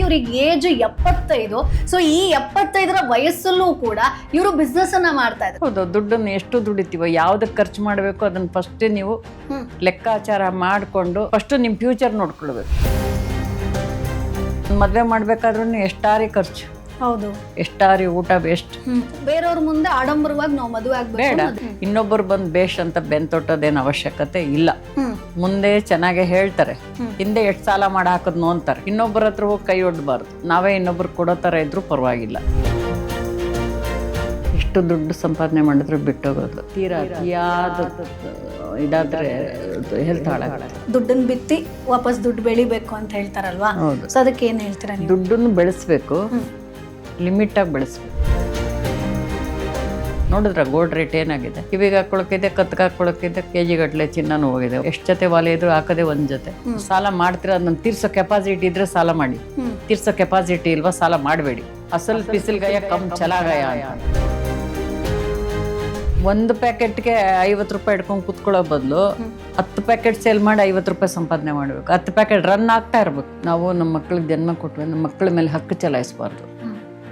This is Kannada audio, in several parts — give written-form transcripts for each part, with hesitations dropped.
ಇವ್ರಿಗೆ ಏಜ್ 75. ಸೊ ಈ 75ರ ವಯಸ್ಸಲ್ಲೂ ಕೂಡ ಇವರು ಬಿಸ್ನೆಸ್ ಅನ್ನ ಮಾಡ್ತಾ ಇದ್ದಾರೆ. ಹೌದು, ದುಡ್ಡನ್ನು ಎಷ್ಟು ದುಡಿತೀವೋ, ಯಾವ್ದಕ್ಕೆ ಖರ್ಚು ಮಾಡಬೇಕು ಅದನ್ನ ಫಸ್ಟ್ ನೀವು ಲೆಕ್ಕಾಚಾರ ಮಾಡಿಕೊಂಡು ಫಸ್ಟ್ ನಿಮ್ಮ ಫ್ಯೂಚರ್ ನೋಡ್ಕೊಳ್ಬೇಕು. ಮದುವೆ ಮಾಡ್ಬೇಕಾದ್ರೂ ಎಷ್ಟಾರಿ ಖರ್ಚು, ಹೌದು, ಎಷ್ಟಾರಿ ಊಟ ವೇಸ್ಟ್. ಬೇರೆಯವ್ರ ಮುಂದೆ ಆಡಂಬರವಾಗಿ ನಾವು ಮದುವೆ ಬೇಡ, ಆಗ್ಬೇಕು. ಇನ್ನೊಬ್ಬರು ಬಂದು ಬೇಷ್ ಅಂತ ಬೆಂತೊಟ್ಟೋದೇನು ಅವಶ್ಯಕತೆ ಇಲ್ಲ. ಮುಂದೆ ಚೆನ್ನಾಗೆ ಹೇಳ್ತಾರೆ, ಹಿಂದೆ ಎಷ್ಟು ಸಾಲ ಮಾಡಿ ಹಾಕದ್ನು ಅಂತಾರೆ. ಇನ್ನೊಬ್ಬರ ಹತ್ರ ಹೋಗಿ ಕೈ ಒಡ್ಬಾರ್ದು, ನಾವೇ ಇನ್ನೊಬ್ರು ಕೊಡೋ ಥರ ಇದ್ರೂ ಪರವಾಗಿಲ್ಲ. ಎಷ್ಟು ದುಡ್ಡು ಸಂಪಾದನೆ ಮಾಡಿದ್ರು ಬಿಟ್ಟೋಗೋದು, ತೀರಾ ಅತಿಯಾದ ಇದಾದ್ರೆ ಹೆಲ್ತ್ ಹಾಳಾಗುತ್ತೆ. ದುಡ್ಡನ್ನ ಬಿತ್ತಿ ವಾಪಸ್ ದುಡ್ಡು ಬೆಳಿಬೇಕು ಅಂತ ಹೇಳ್ತಾರಲ್ವಾ? ಹೌದು. ಸೊ ಅದಕ್ಕೆ ಏನ್ ಹೇಳ್ತೀರಾ ನೀವು? ದುಡ್ಡನ್ನು ಬೆಳೆಸ್ಬೇಕು, ಲಿಮಿಟಾಗಿ ಬೆಳೆಸ್ಬೇಕು. ನೋಡಿದ್ರ ಗೋಲ್ಡ್ ರೇಟ್ ಏನಾಗಿದೆ, ಕಿವಿಗೆ ಹಾಕೊಳಕಿದೆ, ಕತ್ಗೆ ಹಾಕೊಳಕಿದೆ, ಕೆಜಿ ಗಟ್ಟಲೆ ಚಿನ್ನನೂ ಹೋಗಿದೆ. ಎಷ್ಟು ಜೊತೆ ವಾಲೆ ಇದ್ರು ಹಾಕದೆ ಒಂದ್ ಜೊತೆ. ಸಾಲ ಮಾಡ್ತೀರ, ಅದನ್ನ ತೀರ್ಸೋ ಕೆಪಾಸಿಟಿ ಇದ್ರೆ ಸಾಲ ಮಾಡಿ, ತೀರ್ಸೋ ಕೆಪಾಸಿಟಿ ಇಲ್ವಾ ಸಾಲ ಮಾಡಬೇಡಿ. ಅಸಲ್ ಪಿಸಿಲ್ಗಯ ಕಮ್ ಚಲಾಗಯ ಅಂತ. ಒಂದು ಪ್ಯಾಕೆಟ್ಗೆ 50 ರೂಪಾಯಿ ಇಟ್ಕೊಂಡು ಕುತ್ಕೊಳ್ಳೋ ಬದಲು 10 ಪ್ಯಾಕೆಟ್ ಸೇಲ್ ಮಾಡಿ 50 ರೂಪಾಯಿ ಸಂಪಾದನೆ ಮಾಡಬೇಕು. 10 ಪ್ಯಾಕೆಟ್ ರನ್ ಆಗ್ತಾ ಇರ್ಬೇಕು. ನಾವು ನಮ್ಮ ಮಕ್ಳಿಗೆ ಜನ್ಮ ಕೊಟ್ವಿ, ನಮ್ಮ ಮಕ್ಕಳ ಮೇಲೆ ಹಕ್ಕು ಚಲಾಯಿಸಬಾರ್ದು.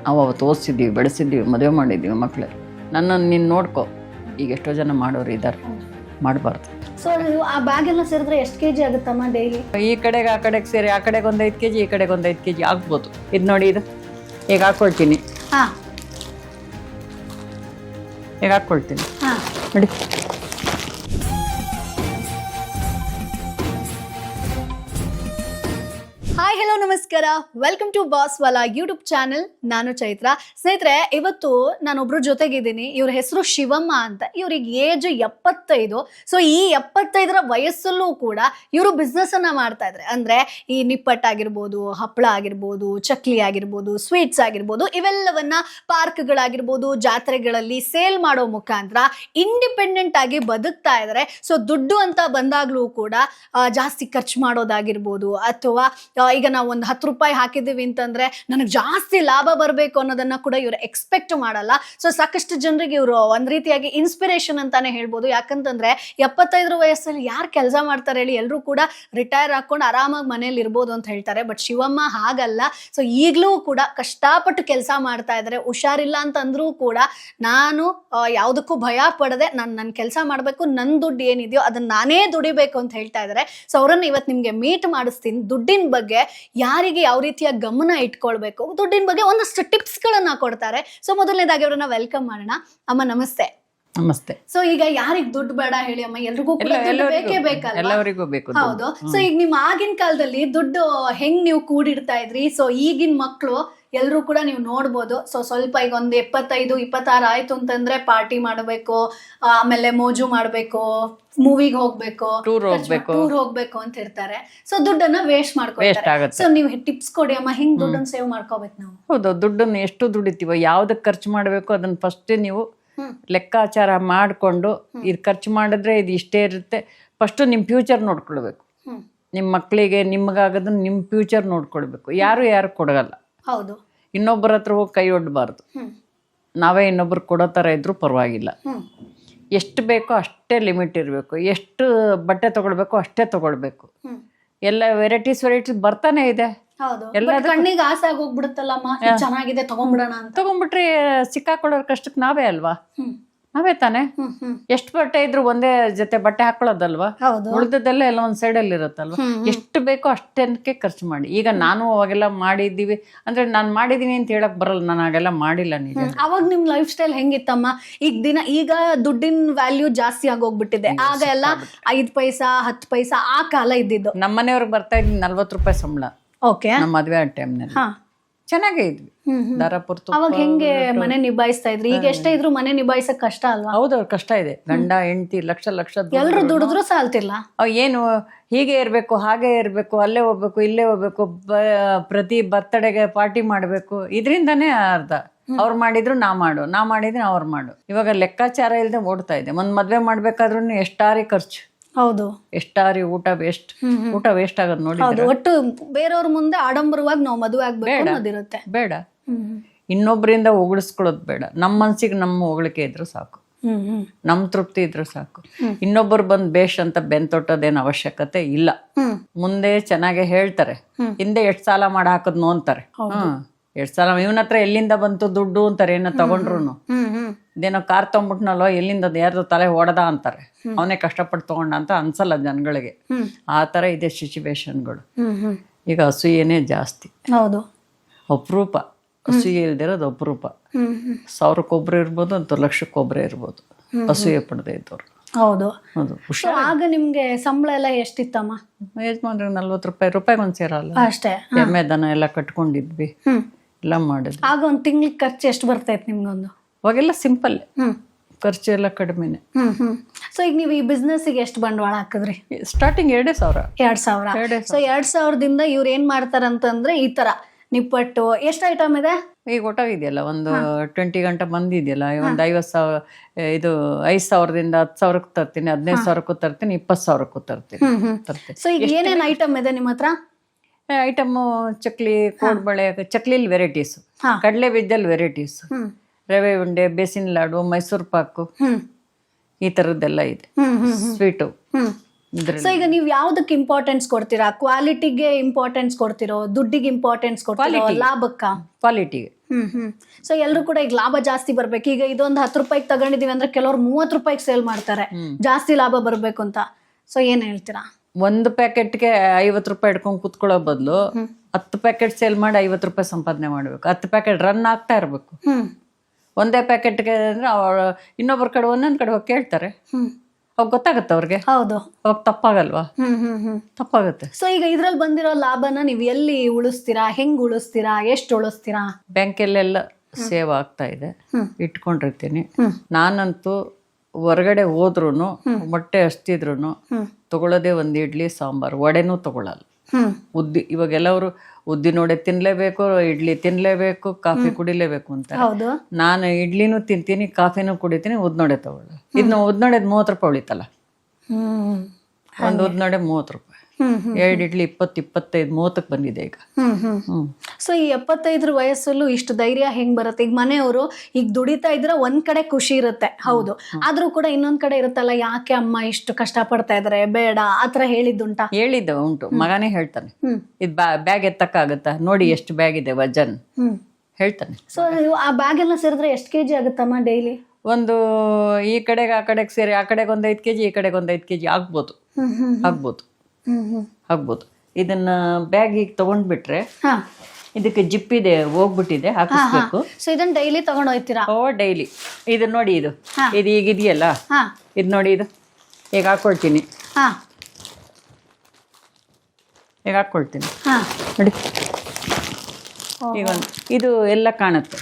ನಾವು ಅವತ್ತು ಓದಿಸಿದ್ದೀವಿ, ಬೆಳೆಸಿದ್ದೀವಿ, ಮದುವೆ ಮಾಡಿದ್ದೀವಿ ಮಕ್ಕಳಿಗೆ. ನನ್ನನ್ನು ನೀನು ನೋಡ್ಕೊ, ಈಗ ಎಷ್ಟೋ ಜನ ಮಾಡೋರು ಇದ್ದಾರೆ, ಮಾಡಬಾರ್ದು. ಸೊ ಆ ಬ್ಯಾಗ್ ಎಲ್ಲ ಸೇರಿದ್ರೆ ಎಷ್ಟು ಕೆಜಿ ಆಗುತ್ತಮ್ಮ ಡೈಲಿ? ಈ ಕಡೆಗೆ ಆ ಕಡೆಗೆ ಸೇರಿ, ಆ ಕಡೆಗೆ ಒಂದು 5 kg, ಈ ಕಡೆಗೆ ಒಂದು 5 kg ಆಗ್ಬೋದು. ಇದು ನೋಡಿ, ಇದು ಈಗ ಹಾಕ್ಕೊಳ್ತೀನಿ, ಹಾ ಈಗ ಹಾಕ್ಕೊಳ್ತೀನಿ ಹಾ ನೋಡಿ. ಹಾಯ್, ಹಲೋ, ನಮಸ್ಕಾರ. Welcome to Boss Wala YouTube channel. ನಾನು ಚೈತ್ರ. ಸ್ನೇಹಿತರೆ, ಇವತ್ತು ನಾನೊಬ್ರ ಜೊತೆಗಿದ್ದೀನಿ. ಇವ್ರ ಹೆಸರು ಶಿವಮ್ಮ ಅಂತ. ಇವ್ರಿಗೆ ಏಜ್ 75. ಸೊ ಈ 75ರ ವಯಸ್ಸಲ್ಲೂ ಕೂಡ ಇವರು ಬಿಸ್ನೆಸ್ ಅನ್ನ ಮಾಡ್ತಾ ಇದ್ದಾರೆ. ಅಂದ್ರೆ ಈ ನಿಪ್ಪಟ್ಟಾಗಿರ್ಬೋದು, ಹಪ್ಪಳ ಆಗಿರ್ಬೋದು, ಚಕ್ಲಿ ಆಗಿರ್ಬೋದು, ಸ್ವೀಟ್ಸ್ ಆಗಿರ್ಬೋದು, ಇವೆಲ್ಲವನ್ನ ಪಾರ್ಕ್ಗಳಾಗಿರ್ಬೋದು, ಜಾತ್ರೆಗಳಲ್ಲಿ ಸೇಲ್ ಮಾಡೋ ಮುಖಾಂತರ ಇಂಡಿಪೆಂಡೆಂಟ್ ಆಗಿ ಬದುಕ್ತಾ ಇದ್ದಾರೆ. ಸೊ ದುಡ್ಡು ಅಂತ ಬಂದಾಗ್ಲೂ ಕೂಡ ಜಾಸ್ತಿ ಖರ್ಚು ಮಾಡೋದಾಗಿರ್ಬೋದು, ಅಥವಾ ಈಗ ನಾವು ಒಂದು 10 ರೂಪಾಯಿ ಹಾಕಿದ್ದೀವಿ ಅಂತಂದ್ರೆ ನನಗೆ ಜಾಸ್ತಿ ಲಾಭ ಬರಬೇಕು ಅನ್ನೋದನ್ನ ಕೂಡ ಇವರು ಎಕ್ಸ್ಪೆಕ್ಟ್ ಮಾಡಲ್ಲ. ಸೊ ಸಾಕಷ್ಟು ಜನರಿಗೆ ಇವರು ಒಂದ್ ರೀತಿಯಾಗಿ ಇನ್ಸ್ಪಿರೇಷನ್ ಅಂತಾನೆ ಹೇಳ್ಬೋದು. ಯಾಕಂತಂದ್ರೆ 75 ವಯಸ್ಸಲ್ಲಿ ಯಾರು ಕೆಲಸ ಮಾಡ್ತಾರೆ ಹೇಳಿ? ಎಲ್ಲರೂ ಕೂಡ ರಿಟೈರ್ ಹಾಕೊಂಡು ಆರಾಮಾಗಿ ಮನೇಲಿ ಇರ್ಬೋದು ಅಂತ ಹೇಳ್ತಾರೆ. ಬಟ್ ಶಿವಮ್ಮ ಹಾಗಲ್ಲ. ಸೊ ಈಗಲೂ ಕೂಡ ಕಷ್ಟಪಟ್ಟು ಕೆಲಸ ಮಾಡ್ತಾ ಇದ್ದಾರೆ. ಹುಷಾರಿಲ್ಲ ಅಂತಂದ್ರೂ ಕೂಡ ನಾನು ಯಾವುದಕ್ಕೂ ಭಯ ಪಡದೆ ನನ್ನ ಕೆಲಸ ಮಾಡಬೇಕು, ನನ್ನ ದುಡ್ಡು ಏನಿದೆಯೋ ಅದನ್ನ ನಾನೇ ದುಡಿಬೇಕು ಅಂತ ಹೇಳ್ತಾ ಇದ್ದಾರೆ. ಸೊ ಅವರನ್ನ ಇವತ್ತು ನಿಮ್ಗೆ ಮೀಟ್ ಮಾಡಿಸ್ತೀನಿ. ದುಡ್ಡಿನ ಬಗ್ಗೆ ಯಾರಿಗೆ ಯಾವ ರೀತಿಯ ಗಮನ ಇಟ್ಕೊಳ್ಬೇಕು, ದುಡ್ಡಿನ ಬಗ್ಗೆ ಒಂದಷ್ಟು ಟಿಪ್ಸ್ ಗಳನ್ನ ಕೊಡ್ತಾರೆ. ಸೊ ಮೊದಲನೇದಾಗಿ ಅವರನ್ನ ವೆಲ್ಕಮ್ ಮಾಡೋಣ. ಅಮ್ಮ ನಮಸ್ತೆ. ನಮಸ್ತೆ. ಸೊ ಈಗ ಯಾರಿಗ್ ದುಡ್ಡು ಬೇಡ ಹೇಳಿ ಅಮ್ಮ? ಎಲ್ರಿಗೂ ಕೂಡ ದುಡ್ಡು ಬೇಕೇ ಬೇಕಲ್ಲ? ಎಲ್ಲರಿಗೂ ಬೇಕು. ಹೌದು. ಸೊ ಈಗ ನಿಮ್ ಆಗಿನ ಕಾಲದಲ್ಲಿ ದುಡ್ಡು ಹೆಂಗ್ ನೀವು ಕೂಡಿಡ್ತಾ ಇದ್ರಿ? ಸೊ ಈಗಿನ ಮಕ್ಕಳು ಎಲ್ರು ಕೂಡ ನೀವು ನೋಡ್ಬೋದು. ಸೊ ಸ್ವಲ್ಪ ಈಗ ಒಂದು 25, 26 ಆಯ್ತು ಅಂತಂದ್ರೆ ಪಾರ್ಟಿ ಮಾಡಬೇಕು, ಆಮೇಲೆ ಮೋಜು ಮಾಡ್ಬೇಕು, ಮೂವಿಗೆ ಹೋಗ್ಬೇಕು, ಟೂರ್ ಹೋಗ್ಬೇಕು ಅಂತ ಇರ್ತಾರೆ. ಸೊ ದುಡ್ಡನ್ನ ವೇಸ್ಟ್ ಮಾಡ್ಕೊಳ್ತಾರೆ. ಸೊ ನೀವು ಟಿಪ್ಸ್ ಕೊಡಿ ಅಮ್ಮ, ಹೆಂಗ್ ದುಡ್ಡನ್ನ ಸೇವ್ ಮಾಡ್ಕೋಬೇಕು ನಾವು? ಹೌದು, ದುಡ್ಡನ್ನು ಎಷ್ಟು ದುಡಿತೀವೋ, ಯಾವ್ದಕ್ಕೆ ಖರ್ಚು ಮಾಡಬೇಕು ಅದನ್ನ ಫಸ್ಟ್ ನೀವು ಲೆಕ್ಕಾಚಾರ ಮಾಡಿಕೊಂಡು, ಇದು ಖರ್ಚು ಮಾಡಿದ್ರೆ ಇದು ಇಷ್ಟೇ ಇರುತ್ತೆ. ಫಸ್ಟ್ ನಿಮ್ಮ ಫ್ಯೂಚರ್ ನೋಡ್ಕೊಳ್ಬೇಕು. ನಿಮ್ಮ ಮಕ್ಕಳಿಗೆ ನಿಮ್ಗಾಗೋದನ್ನ ನಿಮ್ಮ ಫ್ಯೂಚರ್ ನೋಡ್ಕೊಳ್ಬೇಕು. ಯಾರು ಕೊಡಗಲ್ಲ. ಹೌದು. ಇನ್ನೊಬ್ಬರ ಹತ್ರ ಹೋಗಿ ಕೈ ಒಡ್ಬಾರ್ದು, ನಾವೇ ಇನ್ನೊಬ್ರು ಕೊಡೋ ಥರ ಇದ್ರೂ ಪರವಾಗಿಲ್ಲ. ಎಷ್ಟು ಬೇಕೋ ಅಷ್ಟೇ ಲಿಮಿಟ್ ಇರಬೇಕು. ಎಷ್ಟು ಬಟ್ಟೆ ತಗೊಳ್ಬೇಕು ಅಷ್ಟೇ ತಗೊಳ್ಬೇಕು. ಎಲ್ಲ ವೆರೈಟೀಸ್ ಬರ್ತಾನೆ ಇದೆ. ಎಲ್ಲ ಕಣ್ಣಿಗೆ ಆಸೆ ಆಗೋಗ್ಬಿಡುತ್ತಲ್ಲಮ್ಮ, ಚೆನ್ನಾಗಿದೆ ತಗೊಂಡ್ಬಿಡೋಣ ಅಂತ. ತಗೊಂಡ್ಬಿಟ್ರೆ ಸಿಕ್ಕಾಕೊಳ್ಳೋ ಕಷ್ಟಕ್ಕೆ ನಾವೇ ಅಲ್ವಾ? ನಾವೇ ತಾನೆ. ಎಷ್ಟು ಬಟ್ಟೆ ಇದ್ರು ಒಂದೇ ಜೊತೆ ಬಟ್ಟೆ ಹಾಕೊಳ್ಳೋದಲ್ವಾ? ಉಳಿದದ್ದೆಲ್ಲ ಎಲ್ಲ ಒಂದ್ ಸೈಡಲ್ಲಿ ಇರುತ್ತಲ್ವಾ? ಎಷ್ಟು ಬೇಕೋ ಅಷ್ಟಕ್ಕೆ ಖರ್ಚು ಮಾಡಿ. ಈಗ ನಾನು ಅವಾಗೆಲ್ಲ ಮಾಡಿದ್ದೀವಿ ಅಂದ್ರೆ ನಾನು ಮಾಡಿದೀನಿ ಅಂತ ಹೇಳಕ್ ಬರಲ್ಲ, ನಾನು ಹಾಗೆಲ್ಲ ಮಾಡಿಲ್ಲ. ನಿಜ. ಅವಾಗ ನಿಮ್ ಲೈಫ್ ಸ್ಟೈಲ್ ಹೆಂಗಿತ್ತಮ್ಮ? ಈಗ ದುಡ್ಡಿನ ವ್ಯಾಲ್ಯೂ ಜಾಸ್ತಿ ಆಗೋಗ್ಬಿಟ್ಟಿದೆ. ಆಗ ಎಲ್ಲ 5 ಪೈಸಾ 10 ಪೈಸಾ ಆ ಕಾಲ ಇದ್ದಿದ್ದು. ನಮ್ಮನೆಯವ್ರಿಗೆ ಬರ್ತಾ ಇದ್ದೀನಿ 40 ರೂಪಾಯಿ ಸಂಬಳ. ಓಕೆ. ನಮ್ಮ ಮದ್ವೆ ಆ ಟೈಮ್ನಲ್ಲಿ ಚೆನ್ನಾಗೇ ಇದ್ವಿ. ಅವಾಗ ಹೆಂಗೆ ಮನೆ ನಿಭಾಯಿಸ್ತಾ ಇದ್ರಿ? ಈಗ ಎಷ್ಟೇ ಇದ್ರು ಮನೆ ನಿಭಾಯಿಸಕ್ ಕಷ್ಟ ಅಲ್ವಾ? ಹೌದು, ಕಷ್ಟ ಇದೆ. ಗಂಡ ಹೆಂಡತಿ ಲಕ್ಷ ಎಲ್ರು ದುಡಿದ್ರು ಸಾಲ್ತಿಲ್ಲ. ಏನು ಹೀಗೆ ಇರ್ಬೇಕು, ಹಾಗೆ ಇರ್ಬೇಕು, ಅಲ್ಲೇ ಹೋಗ್ಬೇಕು, ಇಲ್ಲೇ ಹೋಗ್ಬೇಕು, ಪ್ರತಿ ಬರ್ತಡೆಗೆ ಪಾರ್ಟಿ ಮಾಡ್ಬೇಕು. ಇದರಿಂದಾನೇ ಅರ್ಧ. ಅವ್ರು ಮಾಡಿದ್ರು ನಾ ಮಾಡಿದ್ರೆ ಅವ್ರು ಮಾಡು. ಇವಾಗ ಲೆಕ್ಕಾಚಾರ ಇಲ್ಲದೆ ಓಡ್ತಾ ಇದೆ. ಒಂದ್ ಮದ್ವೆ ಮಾಡ್ಬೇಕಾದ್ರೂ ಎಷ್ಟಾರಿ ಖರ್ಚು. ಹೌದು. ಎಷ್ಟಾರಿ ಊಟ ವೇಸ್ಟ್ ಆಗೋದು ನೋಡಿ. ಒಟ್ಟು ಬೇರೆಯವ್ರ ಮುಂದೆ ಆಡಂಬರವಾಗಿ ನಾವು ಮದುವೆ ಆಗ್ಬೇಕು ಅನ್ನೋದಿರುತ್ತೆ. ಬೇಡ, ಇನ್ನೊಬ್ಬರಿಂದ ಹೊಗಳಿಸ್ಕೊಳ್ಳೋದು ಬೇಡ. ನಮ್ಮ ಮನ್ಸಿಗೆ ನಮ್ಮ ಹೊಗಳಿಕೆ ಇದ್ರು ಸಾಕು. ನಮ್ ತೃಪ್ತಿ ಇದ್ರೆ ಸಾಕು. ಇನ್ನೊಬ್ಬರು ಬಂದ್ ಬೇಷ್ ಅಂತ ಬೆಂತೊಟ್ಟೋದೇನು ಅವಶ್ಯಕತೆ ಇಲ್ಲ. ಮುಂದೆ ಚೆನ್ನಾಗೆ ಹೇಳ್ತಾರೆ, ಹಿಂದೆ ಎಷ್ಟ್ ಸಾಲ ಮಾಡಿ ಹಾಕದ್ನು ಅಂತಾರೆ. ಎಷ್ಟ್ ಸಾಲ ಇವನ ಹತ್ರ ಎಲ್ಲಿಂದ ಬಂತು ದುಡ್ಡು ಅಂತಾರೆ, ಏನೋ ತಗೊಂಡ್ರು. ಇದೇನೋ ಕಾರ್ ತಗೊಂಡ್ಬಿಟ್ನಲ್ಲೋ ಎಲ್ಲಿಂದ ಯಾರ್ದು ತಲೆ ಹೊಡೆದ ಅಂತಾರೆ, ಅವನೇ ಕಷ್ಟಪಟ್ಟು ತಗೊಂಡ ಅಂತ ಅನ್ಸಲ್ಲ ಜನಗಳಿಗೆ. ಆ ತರ ಇದೆ ಸಿಚುವೇಶನ್ಗಳು. ಈಗ ಅಸೂಯೆನೇ ಜಾಸ್ತಿ. ಹೌದು, ಅಪರೂಪ. ಅಸೂಯೆ ಇಲ್ದಿರೋದು ಅಪರೂಪ. 1000ಕ್ಕೊಬ್ರು ಇರ್ಬೋದು, 1,00,000ಕ್ಕೊಬ್ರೇ ಇರ್ಬೋದು ಅಸೂಯೆ ಪಡೆದೇ ಇದ್ದವ್ರು. ಹೌದು ಹೌದು. ಆಗ ನಿಮ್ಗೆ ಸಂಬಳ ಎಲ್ಲ ಎಷ್ಟಿತ್ತಮ್ಮ? ಯಜಮಾನ್ರಿಗೆ 40 ರೂಪಾಯಿ ಒಂದ್ ಸೇರಲ್ಲ. ಅಷ್ಟೇ. ಎಮ್ಮೆ ದನ ಎಲ್ಲ ಕಟ್ಕೊಂಡಿದ್ವಿ, ಎಲ್ಲ ಮಾಡಿದ್ವಿ. ಆಗ ಒಂದ್ ತಿಂಗ್ಳಿಗೆ ಖರ್ಚು ಎಷ್ಟು ಬರ್ತೈತೆ ನಿಮ್ಗೊಂದು? ಅವಾಗೆಲ್ಲ ಸಿಂಪಲ್, ಖರ್ಚು ಎಲ್ಲ ಕಡಿಮೆನೆ. ಸೊ ಈಗ ನೀವು ಈ ಬಿಸ್ನೆಸ್ಗೆ ಎಷ್ಟು ಬಂಡವಾಳ ಹಾಕಿದ್ರಿ? ಸ್ಟಾರ್ಟಿಂಗ್ 2,000. 2,000. ಸೊ 2,000ದಿಂದ ಇವ್ರು ಏನ್ ಮಾಡ್ತಾರಂತಂದ್ರೆ ಈ ತರ ನಿಪ್ಪಟ್ಟು ಎಷ್ಟು ಐಟಮ್ ಇದೆ ಈಗ ಒಟ್ಟಾಗಿದೆಯಲ್ಲ, ಒಂದು 20 ಗಂಟೆ ಬಂದಿದೆಯಲ್ಲ, ಒಂದು 50,000. ಇದು 5,000ದಿಂದ 10,000ಕ್ಕೂ ತರ್ತೀನಿ, 15,000ಕ್ಕೂ ತರ್ತೀನಿ, 20,000ಕ್ಕೂ ತರ್ತೀನಿ. ಸೊ ಈಗ ಏನೇನ್ ಐಟಮ್ ಇದೆ ನಿಮ್ಮ ಹತ್ರ? ಐಟಮು ಚಕ್ಲಿ, ಕೋಡ್ಬಳೆ, ಚಕ್ಲಿಲಿ ವೆರೈಟೀಸ್, ಕಡಲೆ ಬೀಜದಲ್ಲಿ ವೆರೈಟೀಸ್, ರವೆ ಉಂಡೆ, ಬೇಸಿನ್ ಲಾಡು, ಮೈಸೂರು ಪಾಕು, ಈ ತರದ್ದೆಲ್ಲ ಇದೆ ಸ್ವೀಟು. ಸೊ ಈಗ ನೀವು ಯಾವ್ದಕ್ಕೆ ಇಂಪಾರ್ಟೆನ್ಸ್ ಕೊಡ್ತೀರಾ? ಕ್ವಾಲಿಟಿಗೆ ಇಂಪಾರ್ಟೆನ್ಸ್ ಕೊಡ್ತಿರೋ, ದುಡ್ಡಿಗೆ ಇಂಪಾರ್ಟೆನ್ಸ್ ಕೊಡ್ತಿರೋ, ಲಾಭಕ್ಕ? ಕ್ವಾಲಿಟಿಗೆ. ಸೊ ಎಲ್ರು ಕೂಡ ಈಗ ಲಾಭ ಜಾಸ್ತಿ ಬರ್ಬೇಕು. ಈಗ ಇದೊಂದು 10 ರೂಪಾಯಿಗೆ ತಗೊಂಡಿದೀವಿ ಅಂದ್ರೆ ಕೆಲವ್ರು 30 ರೂಪಾಯಿಗೆ ಸೇಲ್ ಮಾಡ್ತಾರೆ, ಜಾಸ್ತಿ ಲಾಭ ಬರ್ಬೇಕು ಅಂತ. ಸೊ ಏನ್ ಹೇಳ್ತೀರಾ? ಒಂದು ಪ್ಯಾಕೆಟ್ಗೆ 50 ರೂಪಾಯಿ ಇಟ್ಕೊಂಡು ಕುತ್ಕೊಳ್ಳೋ ಬದಲು 10 ಪ್ಯಾಕೆಟ್ ಸೇಲ್ ಮಾಡಿ 50 ರೂಪಾಯಿ ಸಂಪಾದನೆ ಮಾಡ್ಬೇಕು. 10 ಪ್ಯಾಕೆಟ್ ರನ್ ಆಗ್ತಾ ಇರ್ಬೇಕು. ಒಂದೇ ಪ್ಯಾಕೆಟ್ಗೆ ಅಂದ್ರೆ ಇನ್ನೊಬ್ಬರ ಕಡೆ ಒಂದೊಂದ್ ಕಡೆ ಹೋಗಿ ಕೇಳ್ತಾರೆ, ಅವಾಗ ಗೊತ್ತಾಗತ್ತೆ ಅವ್ರಿಗೆ. ಹೌದು, ಅವಾಗ ತಪ್ಪಾಗಲ್ವಾ? ತಪ್ಪಾಗತ್ತೆ. ಸೊ ಈಗ ಇದ್ರಲ್ಲಿ ಬಂದಿರೋ ಲಾಭನ ನೀವ್ ಎಲ್ಲಿ ಉಳಿಸ್ತೀರಾ? ಹೆಂಗ್ ಉಳಿಸ್ತೀರಾ? ಎಷ್ಟು ಉಳಿಸ್ತೀರಾ? ಬ್ಯಾಂಕಲ್ಲೆಲ್ಲ ಸೇವ್ ಆಗ್ತಾ ಇದೆ, ಇಟ್ಕೊಂಡಿರ್ತೀನಿ. ನಾನಂತೂ ಹೊರಗಡೆ ಹೋದ್ರು ಮೊಟ್ಟೆ ಹಸ್ತಿದ್ರು ತಗೊಳ್ಳೋದೇ ಒಂದು ಇಡ್ಲಿ ಸಾಂಬಾರು, ವಡೆನೂ ತಗೊಳ್ಳಲ್ಲ. ಉದ್ದಿ ಇವಾಗೆಲ್ಲವರು ಉದ್ದಿನ ವಡೆ ತಿನ್ಲೇಬೇಕು, ಇಡ್ಲಿ ತಿನ್ಲೇಬೇಕು, ಕಾಫಿ ಕುಡಿಲೇಬೇಕು ಅಂತ. ನಾನು ಇಡ್ಲಿನೂ ತಿಂತೀನಿ, ಕಾಫಿನೂ ಕುಡಿತೀನಿ, ಉದ್ನೋಡೆ ತಗೊಳ್ಳ. ಇದನ್ನ ಉದ್ನೋಡೆದ್ 30 ರೂಪಾಯಿ ಉಳಿತಲ್ಲ. ಒಂದು ಉದ್ನೋಡೆ 30 ರೂಪಾಯಿ, 2 ಇಡ್ಲಿ 20, 25, 30ಕ್ಕೆ ಬಂದಿದೆ ಈಗ. ಸೊ ಈ 75 ವಯಸ್ಸಲ್ಲೂ ಇಷ್ಟು ಧೈರ್ಯ ಹೆಂಗ್ ಬರುತ್ತೆ? ಈಗ ಮನೆಯವರು ಈಗ ದುಡಿತಾ ಇದ್ರೆ ಒಂದ್ ಕಡೆ ಖುಷಿ ಇರುತ್ತೆ, ಹೌದು, ಆದ್ರೂ ಕೂಡ ಇನ್ನೊಂದ್ ಕಡೆ ಇರುತ್ತಲ್ಲ, ಯಾಕೆ ಅಮ್ಮ ಇಷ್ಟು ಕಷ್ಟ ಪಡ್ತಾ ಇದಾರೆ, ಬೇಡ, ಆತರ ಹೇಳಿದ್ದುಂಟಾ? ಹೇಳಿದ್ದ ಉಂಟು. ಮಗನೇ ಹೇಳ್ತಾನೆ, ಇದ್ ಬ್ಯಾಗ್ ಎತ್ತಕ್ಕಾಗತ್ತಾ ನೋಡಿ, ಎಷ್ಟು ಬ್ಯಾಗ್ ಇದೆ ವಜನ್ ಹೇಳ್ತಾನೆ. ಸೊ ಆ ಬ್ಯಾಗ್ ಎಲ್ಲ ಸೇರಿದ್ರೆ ಎಷ್ಟು kg ಆಗುತ್ತಮ್ಮ ಡೈಲಿ? ಒಂದು ಈ ಕಡೆಗೆ ಆ ಕಡೆಗೆ ಸೇರಿ, ಆ ಕಡೆಗೆ ಒಂದು 5 kg, ಈ ಕಡೆಗೆ ಒಂದು 5 kg ಆಗ್ಬೋದು. ಇದನ್ನ ಬ್ಯಾಗ್ ಈಗ ತಗೊಂಡ್ಬಿಟ್ರೆ ಇದಕ್ಕೆ ಜಿಪ್ ಇದೆ, ಹೋಗ್ಬಿಟ್ಟಿದೆ, ಹಾಕಿಸ್ಬೇಕು. ಸೊ ಇದನ್ನ ಡೈಲಿ ತಗೊಂಡ್ ಹೋಗ್ತೀರಾ? ಓ ಡೈಲಿ. ಇದು ನೋಡಿ, ಇದು ಈಗ ಇದೆಯಲ್ಲ, ಇದು ನೋಡಿ, ಇದು ಈಗ ಹಾಕೊಳ್ತೀನಿ, ಈಗ ಹಾಕೊಳ್ತೀನಿ ನೋಡಿ. ಈಗ ಇದು ಎಲ್ಲ ಕಾಣುತ್ತೆ.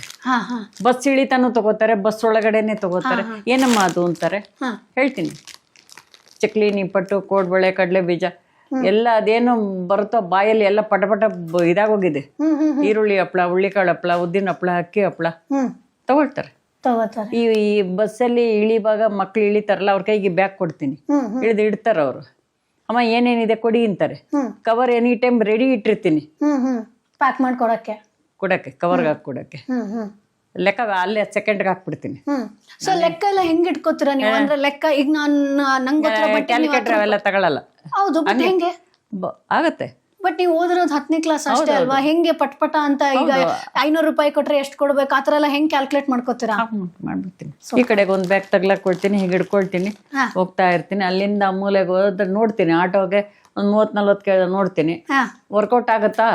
ಬಸ್ ಇಳಿತಾನು ತಗೋತಾರೆ, ಬಸ್ ಒಳಗಡೆನೆ ತಗೋತಾರೆ. ಏನಮ್ಮ ಅದು ಅಂತಾರೆ, ಹೇಳ್ತೀನಿ. ಚಕ್ಲಿ, ನಿಪ್ಪಟ್ಟು, ಕೋಡ್ಬಳೆ, ಕಡಲೆ ಬೀಜ ಎಲ್ಲ ಅದೇನು ಬರುತ್ತೋ ಬಾಯಲ್ಲಿ ಎಲ್ಲ ಪಟ ಪಟ ಇದಾಗೋಗಿದೆ. ಈರುಳ್ಳಿ ಹಪ್ಪಳ, ಹುಳ್ಳಿಕಾಳು ಹಪ್ಪಳ, ಉದ್ದಿನ ಹಪ್ಪಳ, ಅಕ್ಕಿ ಹಪ್ಪಳ ತಗೊಳ್ತಾರೆ. ಈ ಬಸ್ಸಲ್ಲಿ ಇಳಿವಾಗ ಮಕ್ಳು ಇಳಿತಾರಲ್ಲ, ಅವ್ರ ಕೈಗೆ ಬ್ಯಾಗ್ ಕೊಡ್ತೀನಿ, ಇಳಿದು ಇಡ್ತಾರ ಅವರು. ಅಮ್ಮ ಏನೇನಿದೆ ಕೊಡಿ ಅಂತಾರೆ. ಕವರ್ ಎನಿ ಟೈಮ್ ರೆಡಿ ಇಟ್ಟಿರ್ತೀನಿ, ಪ್ಯಾಕ್ ಮಾಡಿ ಕೊಡಕ್ಕೆ, ಕವರ್ಗೆ ಹಾಕಿ ಕೊಡಕ್ಕೆ. ಲೆಕ್ಕ ಅಲ್ಲೇ ಸೆಕೆಂಡ್ಗೆ ಹಾಕ್ಬಿಡ್ತೀನಿ. ಸೊ ಲೆಕ್ಕ ಎಲ್ಲ ಹೆಂಗ್ ಇಟ್ಕೋತೀರಾ ನೀವು? ಅಂದ್ರೆ ಲೆಕ್ಕ ಈಗ ನಂಗೆ ಕ್ಯಾಲ್ಕುಲೇಟರ್ ಅವೆಲ್ಲ ತಗೊಳಲ್ಲ. ಹೌದು, ಬಟ್ ಹೆಂಗೆ ಆಗತ್ತೆ? ಬಟ್ ನೀವು ಓದಿರೋದು 10ನೇ ಕ್ಲಾಸ್ ಅಷ್ಟೇ ಅಲ್ವಾ? ಹೆಂಗೆ ಪಟ್ಪಟ ಅಂತ ಈಗ 500 ರೂಪಾಯಿ ಕೊಟ್ರೆ ಎಷ್ಟು ಕೊಡ್ಬೇಕು, ಆತರ ಎಲ್ಲ ಹೆಂಗ್ ಕ್ಯಾಲ್ಕುಲೇಟ್ ಮಾಡ್ಕೋತೀರಾ? ಮಾಡ್ಬಿಡ್ತೀನಿ. ಈ ಕಡೆಗೆ ಒಂದು ಬ್ಯಾಗ್ ತಗ್ಲಾಕ್ ಕೊಡ್ತೀನಿ, ಹೀಗೆ ಹಿಡ್ಕೊಳ್ತೀನಿ, ಹೋಗ್ತಾ ಇರ್ತೀನಿ. ಅಲ್ಲಿಂದ ಮೂಲೆಗೆ ಹೋದ್ರೆ ನೋಡ್ತೀನಿ, ಆಟೋಗೆ ಒಂದು 30-40 ಕೇಳ ನೋಡ್ತೀನಿ, ವರ್ಕೌಟ್ ಆಗತ್ತಾ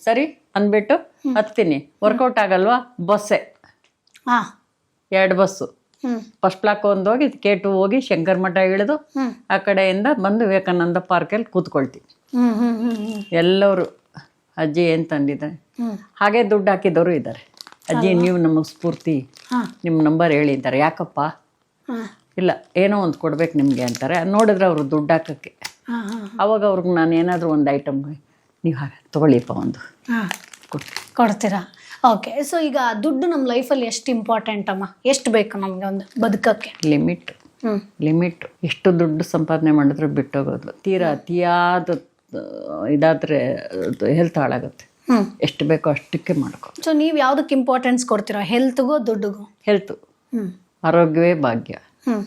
ಸರಿ ಅಂದ್ಬಿಟ್ಟು ಹತ್ತೀನಿ. ವರ್ಕೌಟ್ ಆಗಲ್ವಾ, ಬಸ್ಸೇ 2 ಬಸ್ಸು. ಫಸ್ಟ್ ಬ್ಲಾಕ್ ಒಂದು ಹೋಗಿ K2 ಹೋಗಿ ಶಂಕರ್ ಮಠ ಇಳಿದು ಆ ಕಡೆಯಿಂದ ಬಂದು ವಿವೇಕಾನಂದ ಪಾರ್ಕಲ್ಲಿ ಕೂತ್ಕೊಳ್ತೀನಿ. ಎಲ್ಲರೂ ಅಜ್ಜಿ ಏನ್ ತಂದಿದ್ದಾರೆ, ಹಾಗೆ ದುಡ್ಡು ಹಾಕಿದವರು ಇದ್ದಾರೆ. ಅಜ್ಜಿ ನೀವು ನಮಗೆ ಸ್ಫೂರ್ತಿ, ನಿಮ್ಮ ನಂಬರ್ ಹೇಳಿ ಅಂತಾರೆ. ಯಾಕಪ್ಪ? ಇಲ್ಲ ಏನೋ ಒಂದು ಕೊಡ್ಬೇಕು ನಿಮಗೆ ಅಂತಾರೆ. ನೋಡಿದ್ರೆ ಅವರು ದುಡ್ಡು ಹಾಕಕ್ಕೆ. ಅವಾಗ ಅವ್ರಿಗೆ ನಾನು ಏನಾದರೂ ಒಂದು ಐಟಮ್, ನೀವು ಹಾಗೆ ತಗೊಳ್ಳಿಪ್ಪ ಒಂದು ಕೊಡ್ತೀರಾ? ಓಕೆ. ಸೊ ಈಗ ದುಡ್ಡು ನಮ್ಮ ಲೈಫಲ್ಲಿ ಎಷ್ಟು ಇಂಪಾರ್ಟೆಂಟ್ ಅಮ್ಮ? ಎಷ್ಟು ಬೇಕು ನಮ್ಗೆ ಒಂದು ಬದುಕಕ್ಕೆ? ಲಿಮಿಟ್. ಎಷ್ಟು ದುಡ್ಡು ಸಂಪಾದನೆ ಮಾಡಿದ್ರೆ ಬಿಟ್ಟೋಗೋದು. ತೀರಾ ಅತಿಯಾದ ಇದಾದ್ರೆ ಹೆಲ್ತ್ ಹಾಳಾಗುತ್ತೆ. ಎಷ್ಟು ಬೇಕೋ ಅಷ್ಟಕ್ಕೆ ಮಾಡ್ಕೊ. ಸೊ ನೀವು ಯಾವ್ದಕ್ಕೆ ಇಂಪಾರ್ಟೆನ್ಸ್ ಕೊಡ್ತೀರಾ, ಹೆಲ್ತ್ಗೋ ದುಡ್ಡುಗೋ? ಹೆಲ್ತ್. ಆರೋಗ್ಯವೇ ಭಾಗ್ಯ. ಹ್ಮ್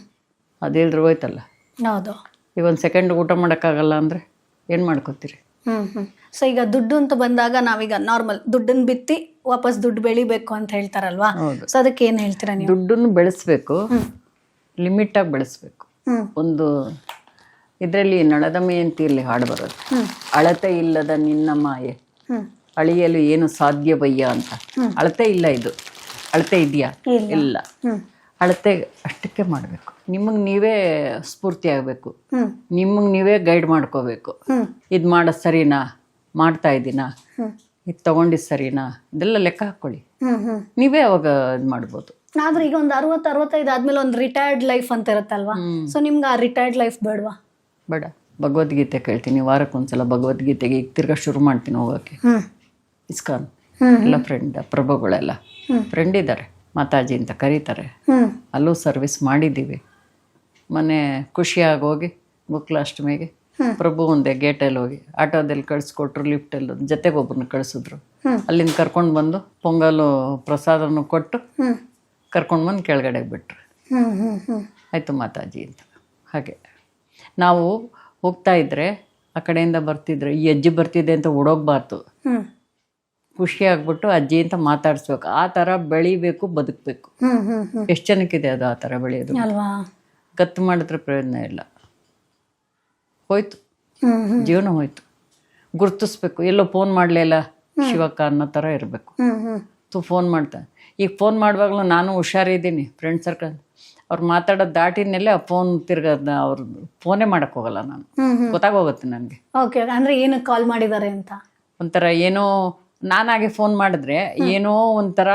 ಅದಿಲ್ದ್ರೆ ಹೋಯ್ತಲ್ಲ. ಹೌದು. ಈಗ ಒಂದು ಸೆಕೆಂಡ್ ಊಟ ಮಾಡೋಕ್ಕಾಗಲ್ಲ ಅಂದರೆ ಏನು ಮಾಡ್ಕೋತೀರಿ? ಸೊ ಈಗ ದುಡ್ಡು ಅಂತ ಬಂದಾಗ ನಾವೀಗ ನಾರ್ಮಲ್ ದುಡ್ಡನ್ನ ಬಿತ್ತಿ ವಾಪಸ್ ದುಡ್ಡು ಬೆಳಿಬೇಕು ಅಂತ ಹೇಳ್ತಾರಲ್ವಾ? ಹೌದು. ಸೊ ಅದಕ್ಕೆ ಏನ್ ಹೇಳ್ತೀರಾ ನೀವು? ದುಡ್ಡನ್ನು ಬೆಳೆಸ್ಬೇಕು, ಲಿಮಿಟಾಗಿ ಬೆಳೆಸ್ಬೇಕು. ಒಂದು ಇದರಲ್ಲಿ ನಳದ ಮೇಯಂತಿಯಲ್ಲಿ ಹಾಡು ಬರೋದು, ಅಳತೆ ಇಲ್ಲದ ನಿನ್ನ ಮಾಯೆ ಅಳಿಯಲು ಏನು ಸಾಧ್ಯವಯ್ಯ ಅಂತ. ಅಳತೆ ಇಲ್ಲ, ಇದು ಅಳತೆ ಇದೆಯಾ? ಇಲ್ಲ. ಅಳತೆ ಅಷ್ಟಕ್ಕೆ ಮಾಡಬೇಕು. ನಿಮಗೆ ನೀವೇ ಸ್ಫೂರ್ತಿ ಆಗಬೇಕು, ನಿಮಗೆ ನೀವೇ ಗೈಡ್ ಮಾಡ್ಕೋಬೇಕು. ಇದು ಮಾಡೋದು ಸರಿನಾ, ಮಾಡ್ತಾ ಇದ್ದೀನಾ, ಇದು ತಗೊಂಡಿದ್ದು ಸರಿನಾ, ಇದೆಲ್ಲ ಲೆಕ್ಕ ಹಾಕ್ಕೊಳ್ಳಿ. ನೀವೇ ಅವಾಗ ಇದು ಮಾಡ್ಬೋದು. ಆದ್ರೆ ಈಗ ಒಂದು 60-65 ಆದ್ಮೇಲೆ ಒಂದು ರಿಟೈರ್ಡ್ ಲೈಫ್ ಅಂತ ಇರುತ್ತಲ್ವಾ? ಸೊ ನಿಮ್ಗೆ ಆ ರಿಟೈರ್ಡ್ ಲೈಫ್ ಬೇಡವಾ? ಬೇಡ. ಭಗವದ್ಗೀತೆ ಕೇಳ್ತೀನಿ ವಾರಕ್ಕೊಂದ್ಸಲ. ಭಗವದ್ಗೀತೆಗೆ ಈಗ ತಿರ್ಗಾ ಶುರು ಮಾಡ್ತೀನಿ ಹೋಗೋಕ್ಕೆ. ಇಸ್ಕಾನ್ ಎಲ್ಲ ಫ್ರೆಂಡ್, ಪ್ರಭುಗಳೆಲ್ಲ ಫ್ರೆಂಡ್ ಇದ್ದಾರೆ. ಮಾತಾಜಿ ಅಂತ ಕರೀತಾರೆ. ಅಲ್ಲೂ ಸರ್ವಿಸ್ ಮಾಡಿದ್ದೀವಿ. ಮೊನ್ನೆ ಖುಷಿಯಾಗಿ ಹೋಗಿ ಗೋಕುಲಾಷ್ಟಮಿಗೆ ಪ್ರಭು ಒಂದೇ ಗೇಟಲ್ಲಿ ಹೋಗಿ ಆಟೋದಲ್ಲಿ ಕಳಿಸ್ಕೊಟ್ರು, ಲಿಫ್ಟಲ್ಲಿ ಜೊತೆಗೆ ಒಬ್ಬರನ್ನ ಕಳಿಸಿದ್ರು. ಅಲ್ಲಿಂದ ಕರ್ಕೊಂಡು ಬಂದು ಪೊಂಗಲು ಪ್ರಸಾದವನ್ನು ಕೊಟ್ಟು ಕರ್ಕೊಂಡು ಬಂದು ಕೆಳಗಡೆ ಬಿಟ್ರು. ಆಯಿತು ಮಾತಾಜಿ ಅಂತ. ಹಾಗೆ ನಾವು ಹೋಗ್ತಾ ಇದ್ರೆ ಆ ಕಡೆಯಿಂದ ಬರ್ತಿದ್ರೆ ಈ ಅಜ್ಜಿ ಬರ್ತಿದೆ ಅಂತ ಓಡೋಗ್ಬಾರ್ದು. ಖುಷಿ ಆಗ್ಬಿಟ್ಟು ಅಜ್ಜಿ ಅಂತ ಮಾತಾಡಿಸ್ಬೇಕು. ಆ ಥರ ಬೆಳಿಬೇಕು, ಬದುಕಬೇಕು. ಎಷ್ಟು ಜನಕ್ಕಿದೆ ಅದು ಆ ಥರ ಬೆಳೆಯೋದು? ಗತ್ತು ಮಾಡಿದ್ರೆ ಪ್ರಯೋಜನ ಇಲ್ಲ. ಹೋಯ್ತು, ಜೀವನ ಹೋಯ್ತು. ಗುರ್ತಿಸ್ಬೇಕು. ಎಲ್ಲೋ ಫೋನ್ ಮಾಡಲಿಲ್ಲ ಶಿವಕ್ಕ ಅನ್ನೋ ಥರ ಇರಬೇಕು. ಫೋನ್ ಮಾಡ್ತಾನೆ. ಈಗ ಫೋನ್ ಮಾಡುವಾಗಲೂ ನಾನು ಹುಷಾರಿದ್ದೀನಿ. ಫ್ರೆಂಡ್ ಸರ್ಕಲ್ ಅವ್ರು ಮಾತಾಡೋದು ದಾಟಿನಲ್ಲೇ ಆ ಫೋನ್ ತಿರ್ಗದ ಅವ್ರು ಫೋನೇ ಮಾಡೋಕ್ಕೆ ಹೋಗಲ್ಲ ನಾನು. ಗೊತ್ತಾಗೋಗುತ್ತೆ ನನಗೆ. ಓಕೆ, ಅಂದರೆ ಏನು ಕಾಲ್ ಮಾಡಿದ್ದಾರೆ ಅಂತ ಒಂಥರ ಏನೋ ನಾನಾಗೆ ಫೋನ್ ಮಾಡಿದ್ರೆ ಏನೋ ಒಂಥರ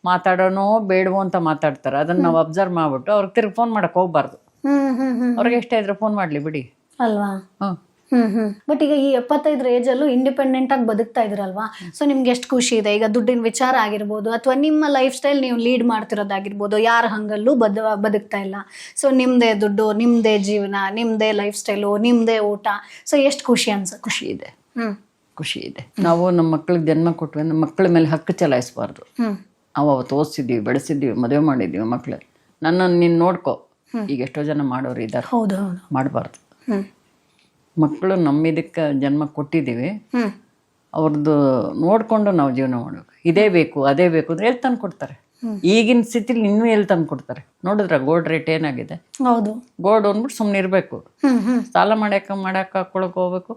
ಮಾತಾಡೋನೋ ಬೇಡವೋ ಅಂತ ಮಾತಾಡ್ತಾರೆ. ಅದನ್ನು ನಾವು ಅಬ್ಸರ್ವ್ ಮಾಡ್ಬಿಟ್ಟು ಅವ್ರಿಗೆ ತಿರ್ಗಿ ಫೋನ್ ಮಾಡೋಕ್ಕೆ ಹೋಗ್ಬಾರ್ದು. ಅವ್ರಿಗೆ ಎಷ್ಟೇ ಇದ್ರೆ ಫೋನ್ ಮಾಡಲಿ ಬಿಡಿ ಅಲ್ವಾ? ಬಟ್ ಈಗ ಈ 75 ಏಜ್ ಅಲ್ಲೂ ಇಂಡಿಪೆಂಡೆಂಟ್ ಆಗಿ ಬದುಕ್ತಾ ಇದ್ರಲ್ವಾ? ಸೊ ನಿಮ್ಗೆ ಎಷ್ಟು ಖುಷಿ ಇದೆ? ಈಗ ದುಡ್ಡಿನ ವಿಚಾರ ಆಗಿರ್ಬೋದು, ಅಥವಾ ನಿಮ್ಮ ಲೈಫ್ ಸ್ಟೈಲ್ ನೀವು ಲೀಡ್ ಮಾಡ್ತಿರೋದಾಗಿರ್ಬೋದು, ಯಾರ ಹಂಗಲ್ಲೂ ಬದುಕ್ತಾ ಇಲ್ಲ. ಸೊ ನಿಮ್ದೇ ದುಡ್ಡು, ನಿಮ್ದೇ ಜೀವನ, ನಿಮ್ದೇ ಲೈಫ್ ಸ್ಟೈಲು, ನಿಮ್ದೇ ಊಟ. ಸೊ ಎಷ್ಟು ಖುಷಿ ಅನ್ಸುತ್ತೆ? ಖುಷಿ ಇದೆ, ಖುಷಿ ಇದೆ. ನಾವು ನಮ್ಮ ಮಕ್ಕಳಿಗೆ ಜನ್ಮ ಕೊಟ್ವಿ, ನಮ್ಮ ಮಕ್ಕಳ ಮೇಲೆ ಹಕ್ಕು ಚಲಾಯಿಸಬಾರ್ದು. ನಾವು ಅವತ್ತು ಓದಿಸಿದ್ದೀವಿ, ಬೆಳೆಸಿದ್ದೀವಿ, ಮದುವೆ ಮಾಡಿದ್ದೀವಿ. ಮಕ್ಕಳು ನನ್ನನ್ನು ನೀನು ನೋಡ್ಕೊ. ಈಗ ಎಷ್ಟೋ ಜನ ಮಾಡೋರು ಇದ್ದಾರೆ. ಹೌದು, ಮಾಡಬಾರ್ದು. ಮಕ್ಕಳು ನಮ್ಮಿದಕ್ಕೆ ಜನ್ಮ ಕೊಟ್ಟಿದ್ದೀವಿ, ಅವ್ರದ್ದು ನೋಡಿಕೊಂಡು ನಾವು ಜೀವನ ಮಾಡಬೇಕು. ಇದೇ ಬೇಕು ಅದೇ ಬೇಕು ಅಂದ್ರೆ ಎಲ್ಲಿ ತಂದು ಕೊಡ್ತಾರೆ? ಈಗಿನ ಸ್ಥಿತಿಲಿ ಇನ್ನೂ ಎಲ್ಲಿ ತಂದು ಕೊಡ್ತಾರೆ? ನೋಡಿದ್ರ ಗೋಲ್ಡ್ ರೇಟ್ ಏನಾಗಿದೆ? ಹೌದು. ಗೋಲ್ಡ್ ಅಂದ್ಬಿಟ್ಟು ಸುಮ್ಮನೆ ಇರಬೇಕು. ಸಾಲ ಮಾಡಕ್ಕೆ ಹಾಕೊಳಕ್ ಹೋಗ್ಬೇಕು.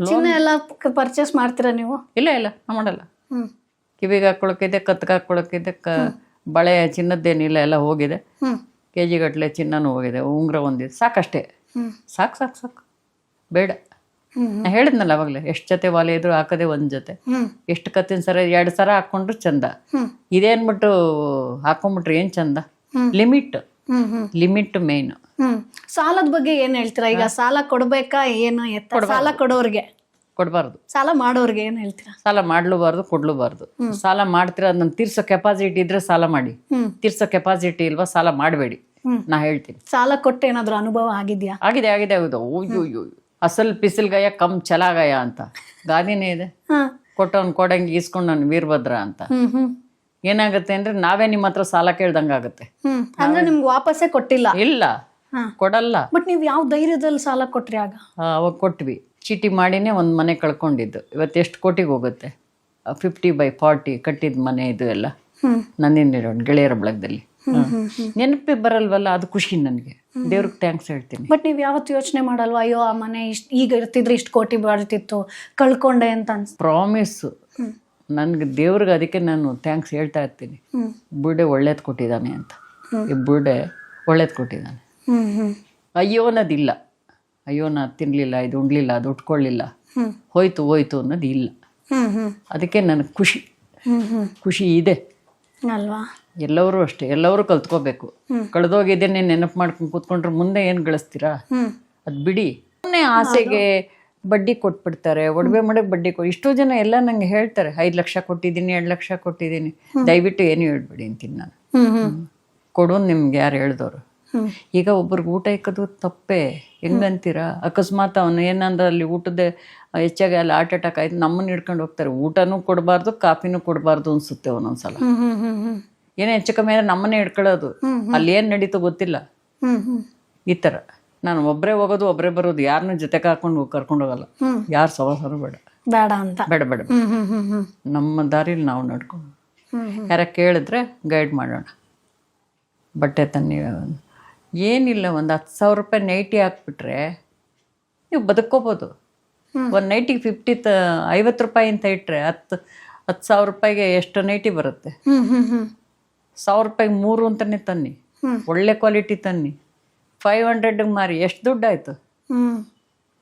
ಚಿನ್ನ ಎಲ್ಲ ಪರ್ಚೇಸ್ ಮಾಡ್ತೀರಾ ನೀವು? ಇಲ್ಲ ಇಲ್ಲ, ನಾ ಮಾಡಲ್ಲ. ಕಿವಿಗೆ ಹಾಕೊಳಕಿದೆ, ಕತ್ಗೆ ಹಾಕೊಳಕಿದೆ, ಬಳೆ ಚಿನ್ನದ್ದೇನಿಲ್ಲ, ಎಲ್ಲ ಹೋಗಿದೆ. KG ಗಟ್ಟಲೆ ಚಿನ್ನನೂ ಹೋಗಿದೆ, ಉಂಗುರ ಒಂದಿದೆ, ಸಾಕಷ್ಟೇ. ಸಾಕು ಸಾಕು ಸಾಕು, ಬೇಡ. ನಾ ಹೇಳಿದ್ನಲ್ಲ ಅವಾಗಲೇ, ಎಷ್ಟು ಜೊತೆ ವಾಲೆ ಇದ್ರು ಹಾಕದೆ ಒಂದ್ ಜೊತೆ. ಎಷ್ಟು ಕತ್ತಿನ ಸರ 2 ಸರ ಹಾಕೊಂಡ್ರು ಚಂದ. ಇದೇನ್ಬಿಟ್ಟು ಹಾಕೊಂಡ್ಬಿಟ್ರೆ ಏನ್ ಚಂದ? Limit main. ಸಾಲದ ಬಗ್ಗೆ ಏನ್ ಹೇಳ್ತೀರಾ? ಈಗ ಸಾಲ ಕೊಡ್ಬೇಕಾ ಏನು? ಸಾಲ ಕೊಡೋರ್ಗೆ ಕೊಡಬಾರ್ದು, ಸಾಲ ಮಾಡೋರ್ಗೆ ಏನ್ ಹೇಳ್ತೀರಾ? ಸಾಲ ಮಾಡ್ಲೂಬಾರ್ದು, ಕೊಡ್ಲೂಬಾರ್ದು. ಸಾಲ ಮಾಡ್ತೀರಾ, ಅದನ್ನ ತೀರ್ಸೋ ಕೆಪಾಸಿಟಿ ಇದ್ರೆ ಸಾಲ ಮಾಡಿ. ತೀರ್ಸೋ ಕೆಪಾಸಿಟಿ ಇಲ್ವಾ, ಸಾಲ ಮಾಡಬೇಡಿ. ನಾ ಹೇಳ್ತೀನಿ. ಸಾಲ ಕೊಟ್ಟು ಏನಾದ್ರು ಅನುಭವ ಆಗಿದ್ಯಾ? ಆಗಿದೆ ಆಗಿದೆ. ಹೌದು. ಅಸಲ್ ಪಿಸಿಲ್ಗಯ ಕಮ್ ಚಲಾಗಯ ಅಂತ ಗಾದಿನೇ ಇದೆ. ಕೊಟ್ಟವನ್ ಕೊಡಂಗೆ ಈಸ್ಕೊಂಡು ನಾನು ವೀರಭದ್ರ ಅಂತ. ಏನಾಗುತ್ತೆ ಅಂದ್ರೆ ನಾವೇ ನಿಮ್ಮ ಹತ್ರ ಸಾಲ ಕೇಳ್ದಂಗಾಗತ್ತೆ. ಅಂದ್ರೆ ನಿಮ್ಗೆ ವಾಪಸ್ಸೇ ಕೊಟ್ಟಿಲ್ಲ? ಇಲ್ಲ, ಕೊಡಲ್ಲ. ಬಟ್ ನೀವ್ ಯಾವ ಧೈರ್ಯದಲ್ಲಿ ಸಾಲ ಕೊಟ್ರಿ? ಅವಾಗ ಕೊಟ್ವಿ. ಚೀಟಿ ಮಾಡಿನೇ ಒಂದು ಮನೆ ಕಳ್ಕೊಂಡಿದ್ದು. ಇವತ್ತು ಎಷ್ಟು ಕೋಟಿಗೆ ಹೋಗುತ್ತೆ? 50/40 ಕಟ್ಟಿದ ಮನೆ. ಇದು ಎಲ್ಲ ನನ್ನಿಂದ ಗೆಳೆಯರ ಬಳಗದಲ್ಲಿ. ನೆನಪಿ ಬರಲ್ವಲ್ಲ, ಅದು ಖುಷಿ ನನಗೆ. ದೇವ್ರಿಗೆ ಥ್ಯಾಂಕ್ಸ್ ಹೇಳ್ತೀನಿ. ಬಟ್ ನೀವು ಯಾವತ್ತು ಯೋಚನೆ ಮಾಡಲ್ವಾ, ಅಯ್ಯೋ ಆ ಮನೆ ಈಗ ಇರ್ತಿದ್ರೆ ಇಷ್ಟು ಕೋಟಿ ಬರ್ತಿತ್ತು, ಕಳ್ಕೊಂಡೆ ಅಂತ ಪ್ರಾಮಿಸ್ ನನ್ಗೆ ದೇವ್ರಿಗೆ. ಅದಕ್ಕೆ ನಾನು ಥ್ಯಾಂಕ್ಸ್ ಹೇಳ್ತಾ ಇರ್ತೀನಿ. ಬುರ್ಡೆ ಒಳ್ಳೇದು ಕೊಟ್ಟಿದ್ದಾನೆ ಅಂತ. ಈ ಬುರ್ಡೆ ಒಳ್ಳೇದು ಕೊಟ್ಟಿದ್ದಾನೆ. ಅಯ್ಯೋ ಅನ್ನೋದಿಲ್ಲ. ಅಯ್ಯೋ ನಾ ತಿನ್ಲಿಲ್ಲ, ಇದು ಉಣ್ಲಿಲ್ಲ, ಅದು ಉಟ್ಕೊಳ್ಳಿಲ್ಲ, ಹೋಯ್ತು ಅನ್ನೋದು ಇಲ್ಲ. ಅದಕ್ಕೆ ನನಗೆ ಖುಷಿ ಇದೆ ಅಲ್ವಾ? ಎಲ್ಲರೂ ಅಷ್ಟೇ, ಎಲ್ಲರೂ ಕಲ್ತ್ಕೋಬೇಕು. ಕಳೆದೋಗಿದ್ದೇನೆ ನೆನಪು ಮಾಡ್ಕೊಂಡು ಕೂತ್ಕೊಂಡ್ರೆ ಮುಂದೆ ಏನು ಗಳಿಸ್ತೀರಾ? ಅದು ಬಿಡಿ. ಸುಮ್ಮನೆ ಆಸೆಗೆ ಬಡ್ಡಿ ಕೊಟ್ಬಿಡ್ತಾರೆ. ಒಡವೆ ಮಾಡಕ್ಕೆ ಬಡ್ಡಿ ಇಷ್ಟೋ ಜನ ಎಲ್ಲ ನಂಗೆ ಹೇಳ್ತಾರೆ, 5 ಲಕ್ಷ ಕೊಟ್ಟಿದ್ದೀನಿ, 2 ಲಕ್ಷ ಕೊಟ್ಟಿದ್ದೀನಿ. ದಯವಿಟ್ಟು ಏನು ಹೇಳ್ಬೇಡಿ ಅಂತೀನಿ ನಾನು. ಕೊಡೋದು ನಿಮ್ಗೆ ಯಾರು ಹೇಳ್ದವ್ರು? ಈಗ ಒಬ್ರಿಗೆ ಊಟ ಇಕ್ಕೋದು ತಪ್ಪೇ, ಹೆಂಗಂತೀರಾ? ಅಕಸ್ಮಾತ್ ಅವನು ಏನಂದ್ರೆ ಅಲ್ಲಿ ಊಟದ ಹೆಚ್ಚಾಗಿ ಅಲ್ಲಿ ಹಾರ್ಟ್ ಅಟ್ಯಾಕ್ ಆಯ್ತು, ನಮ್ಮನ್ನ ಹಿಡ್ಕೊಂಡು ಹೋಗ್ತಾರೆ. ಊಟನೂ ಕೊಡಬಾರ್ದು, ಕಾಫಿನೂ ಕೊಡಬಾರ್ದು ಅನ್ಸುತ್ತೆ ಒಂದೊಂದ್ಸಲ. ಏನೇ ಹೆಚ್ಚು ಕಮ್ಮಿ ಅಂದರೆ ನಮ್ಮನ್ನೇ ಹಿಡ್ಕೊಳ್ಳೋದು. ಅಲ್ಲಿ ಏನು ನಡೀತೋ ಗೊತ್ತಿಲ್ಲ. ಈ ಥರ ನಾನು ಒಬ್ಬರೇ ಹೋಗೋದು ಒಬ್ಬರೇ ಬರೋದು, ಯಾರನ್ನೂ ಜೊತೆ ಕರ್ಕೊಂಡು ಹೋಗಲ್ಲ. ಯಾರು ಸವಾಸರು ಬೇಡ ಬೇಡ ಅಂತ. ಬೇಡ ಬೇಡ ನಮ್ಮ ದಾರಿಲಿ ನಾವು ನಡ್ಕೊಂಡು ಯಾರ ಕೇಳಿದ್ರೆ ಗೈಡ್ ಮಾಡೋಣ. ಬಟ್ಟೆ ತನ್ನಿ, ಏನಿಲ್ಲ, ಒಂದು 10,000 ರೂಪಾಯಿ ನೈಟಿ ಹಾಕ್ಬಿಟ್ರೆ ನೀವು ಬದುಕೋಬೋದು. ಒಂದು ನೈಟಿಗೆ 50 ರೂಪಾಯಿ ಅಂತ ಇಟ್ಟರೆ 10,000 ರೂಪಾಯಿಗೆ ಎಷ್ಟು ನೈಟಿ ಬರುತ್ತೆ? 1,000 ರೂಪಾಯಿಗೆ 3 ಅಂತಲೇ ತನ್ನಿ, ಒಳ್ಳೆ ಕ್ವಾಲಿಟಿ ತನ್ನಿ. 500ಗೆ ಮಾರಿ ಎಷ್ಟು ದುಡ್ಡು ಆಯಿತು?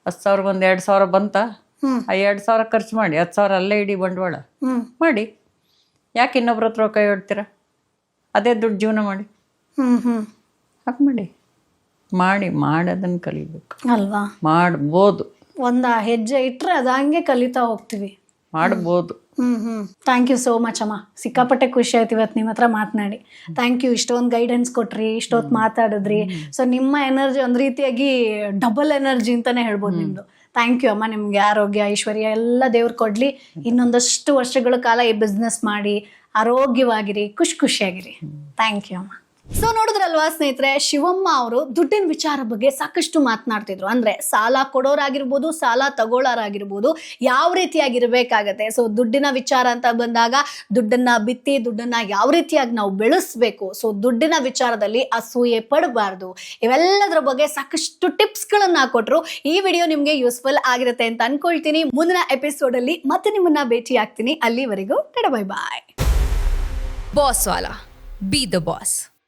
10,000ಗೆ ಒಂದು 2,000 ಬಂತ? ಆ 2,000 ಖರ್ಚು ಮಾಡಿ 10,000 ಅಲ್ಲೇ ಇಡೀ ಬಂಡವಾಳ ಮಾಡಿ. ಯಾಕೆ ಇನ್ನೊಬ್ರ ಹತ್ರ ಕೈ ಹೊಡ್ತೀರ? ಅದೇ ದುಡ್ಡು ಜೀವನ ಮಾಡಿ. ಹಾಗೆ ಮಾಡಿ ಮಾಡೋದನ್ನು ಕಲಿಬೇಕು ಅಲ್ವಾ? ಮಾಡ್ಬೋದು. ಒಂದು ಹೆಜ್ಜೆ ಇಟ್ಟರೆ ಅದು ಹಂಗೆ ಕಲಿತಾ ಹೋಗ್ತೀವಿ. ಮಾಡ್ಬೋದು. ಥ್ಯಾಂಕ್ ಯು ಸೋ ಮಚ್ ಅಮ್ಮ. ಸಿಕ್ಕಾಪಟ್ಟೆ ಖುಷಿ ಆಯ್ತು ಇವತ್ತು ನಿಮ್ಮ ಹತ್ರ ಮಾತನಾಡಿ. Thank you. ಇಷ್ಟೊಂದು ಗೈಡೆನ್ಸ್ ಕೊಟ್ರಿ, ಇಷ್ಟೊತ್ತು ಮಾತಾಡಿದ್ರಿ. ಸೊ ನಿಮ್ಮ ಎನರ್ಜಿ ಒಂದು ರೀತಿಯಾಗಿ ಡಬಲ್ ಎನರ್ಜಿ ಅಂತಲೇ ಹೇಳ್ಬೋದು ನಿಮ್ಮದು. ಥ್ಯಾಂಕ್ ಯು ಅಮ್ಮ. ನಿಮಗೆ ಆರೋಗ್ಯ ಐಶ್ವರ್ಯ ಎಲ್ಲ ದೇವ್ರು ಕೊಡಲಿ. ಇನ್ನೊಂದಷ್ಟು ವರ್ಷಗಳ ಕಾಲ ಈ ಬಿಸ್ನೆಸ್ ಮಾಡಿ ಆರೋಗ್ಯವಾಗಿರಿ, ಖುಷಿಯಾಗಿರಿ. ಥ್ಯಾಂಕ್ ಯು ಅಮ್ಮ. ಸೊ ನೋಡಿದ್ರಲ್ವಾ ಸ್ನೇಹಿತರೆ, ಶಿವಮ್ಮ ಅವರು ದುಡ್ಡಿನ ವಿಚಾರ ಬಗ್ಗೆ ಸಾಕಷ್ಟು ಮಾತನಾಡ್ತಿದ್ರು. ಅಂದ್ರೆ ಸಾಲ ಕೊಡೋರಾಗಿರ್ಬೋದು, ಸಾಲ ತಗೊಳ್ಳೋರಾಗಿರ್ಬೋದು, ಯಾವ ರೀತಿಯಾಗಿರ್ಬೇಕಾಗತ್ತೆ. ಸೊ ದುಡ್ಡಿನ ವಿಚಾರ ಅಂತ ಬಂದಾಗ ದುಡ್ಡನ್ನ ಬಿತ್ತಿ ದುಡ್ಡನ್ನ ಯಾವ ರೀತಿಯಾಗಿ ನಾವು ಬೆಳೆಸ್ಬೇಕು, ಸೊ ದುಡ್ಡಿನ ವಿಚಾರದಲ್ಲಿ ಅಸೂಯೆ ಪಡಬಾರ್ದು, ಇವೆಲ್ಲದರ ಬಗ್ಗೆ ಸಾಕಷ್ಟು ಟಿಪ್ಸ್ಗಳನ್ನ ಕೊಟ್ರು. ಈ ವಿಡಿಯೋ ನಿಮ್ಗೆ ಯೂಸ್ಫುಲ್ ಆಗಿರುತ್ತೆ ಅಂತ ಅನ್ಕೊಳ್ತೀನಿ. ಮುಂದಿನ ಎಪಿಸೋಡ್ ಅಲ್ಲಿ ಮತ್ತೆ ನಿಮ್ಮನ್ನ ಭೇಟಿ ಆಗ್ತೀನಿ. ಅಲ್ಲಿವರೆಗೂ bye bye. Boss Wala. Be the boss.